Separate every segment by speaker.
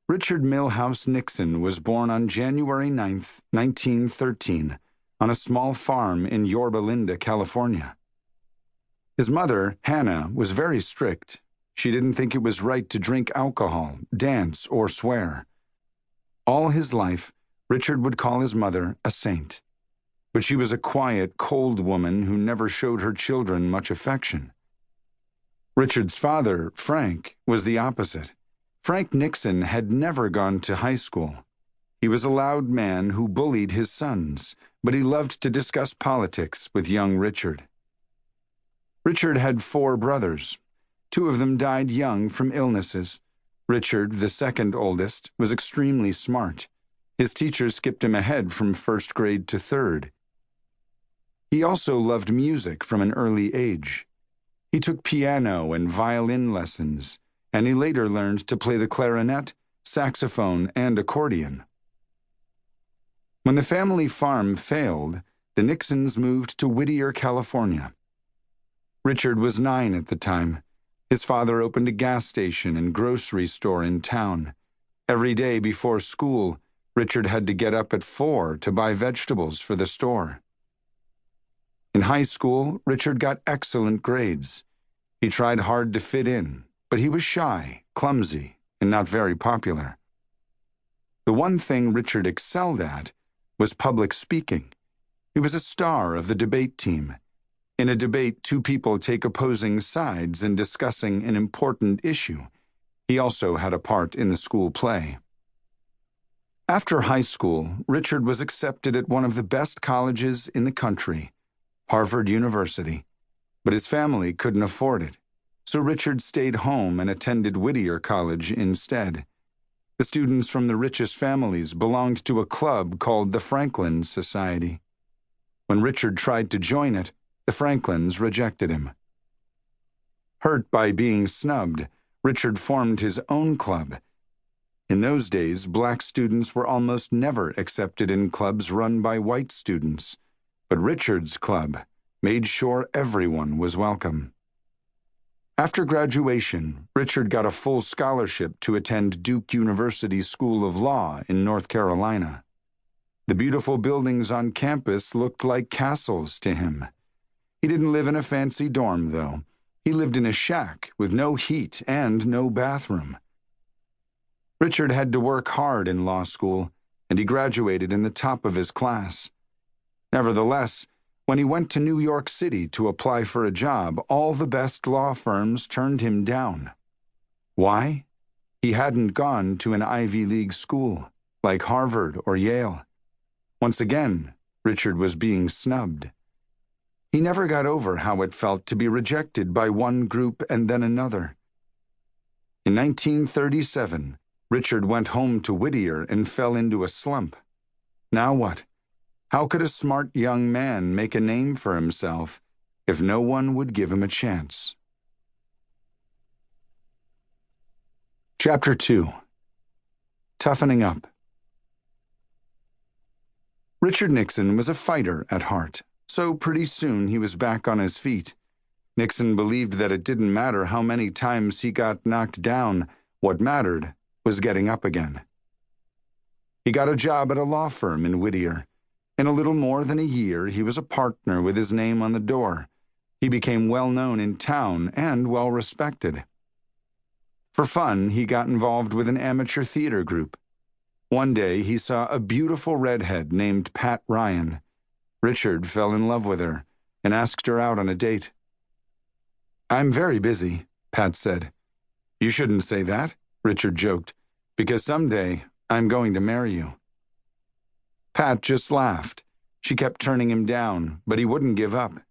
Speaker 1: Richard Milhouse Nixon was born on January 9, 1913, on a small farm in Yorba Linda, California. His mother, Hannah, was very strict. She didn't think it was right to drink alcohol, dance, or swear. All his life, Richard would call his mother a saint. But she was a quiet, cold woman who never showed her children much affection. Richard's father, Frank, was the opposite. Frank Nixon had never gone to high school. He was a loud man who bullied his sons, but he loved to discuss politics with young Richard. Richard had 4 brothers. 2 of them died young from illnesses. Richard, the second oldest, was extremely smart. His teachers skipped him ahead from 1st grade to 3rd. He also loved music from an early age. He took piano and violin lessons, and he later learned to play the clarinet, saxophone, and accordion. When the family farm failed, the Nixons moved to Whittier, California. Richard was 9 at the time. His father opened a gas station and grocery store in town. Every day before school, Richard had to get up at 4 to buy vegetables for the store. In high school, Richard got excellent grades. He tried hard to fit in, but he was shy, clumsy, and not very popular. The one thing Richard excelled at was public speaking. He was a star of the debate team. In a debate, 2 people take opposing sides in discussing an important issue. He also had a part in the school play. After high school, Richard was accepted at one of the best colleges in the country, Harvard University, but his family couldn't afford it, so Richard stayed home and attended Whittier College instead. The students from the richest families belonged to a club called the Franklin Society. When Richard tried to join it, the Franklins rejected him. Hurt by being snubbed, Richard formed his own club. In those days, black students were almost never accepted in clubs run by white students, but Richard's club made sure everyone was welcome. After graduation, Richard got a full scholarship to attend Duke University's School of Law in North Carolina. The beautiful buildings on campus looked like castles to him. He didn't live in a fancy dorm, though. He lived in a shack with no heat and no bathroom. Richard had to work hard in law school, and he graduated in the top of his class. Nevertheless, when he went to New York City to apply for a job, all the best law firms turned him down. Why? He hadn't gone to an Ivy League school, like Harvard or Yale. Once again, Richard was being snubbed. He never got over how it felt to be rejected by one group and then another. In 1937, Richard went home to Whittier and fell into a slump. Now what? How could a smart young man make a name for himself if no one would give him a chance? Chapter 2. Toughening Up. Richard Nixon was a fighter at heart, so pretty soon he was back on his feet. Nixon believed that it didn't matter how many times he got knocked down. What mattered was getting up again. He got a job at a law firm in Whittier. In a little more than a year, he was a partner with his name on the door. He became well known in town and well respected. For fun, he got involved with an amateur theater group. One day, he saw a beautiful redhead named Pat Ryan. Richard fell in love with her and asked her out on a date. "I'm very busy," Pat said. "You shouldn't say that," Richard joked, "because someday I'm going to marry you." Pat just laughed. She kept turning him down, but he wouldn't give up.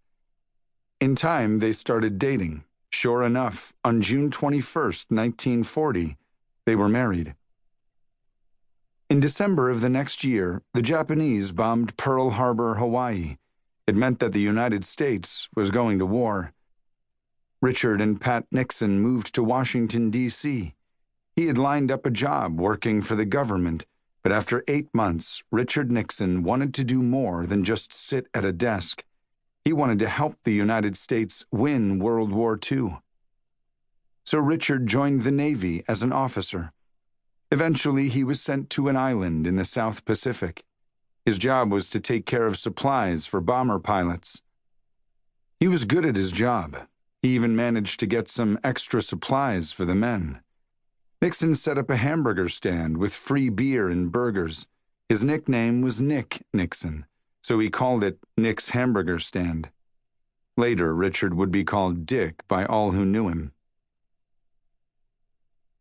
Speaker 1: In time, they started dating. Sure enough, on June 21st, 1940, they were married. In December of the next year, the Japanese bombed Pearl Harbor, Hawaii. It meant that the United States was going to war. Richard and Pat Nixon moved to Washington, D.C. He had lined up a job working for the government, but after 8 months, Richard Nixon wanted to do more than just sit at a desk. He wanted to help the United States win World War II. So Richard joined the Navy as an officer. Eventually, he was sent to an island in the South Pacific. His job was to take care of supplies for bomber pilots. He was good at his job. He even managed to get some extra supplies for the men. Nixon set up a hamburger stand with free beer and burgers. His nickname was Nick Nixon, so he called it Nick's Hamburger Stand. Later, Richard would be called Dick by all who knew him.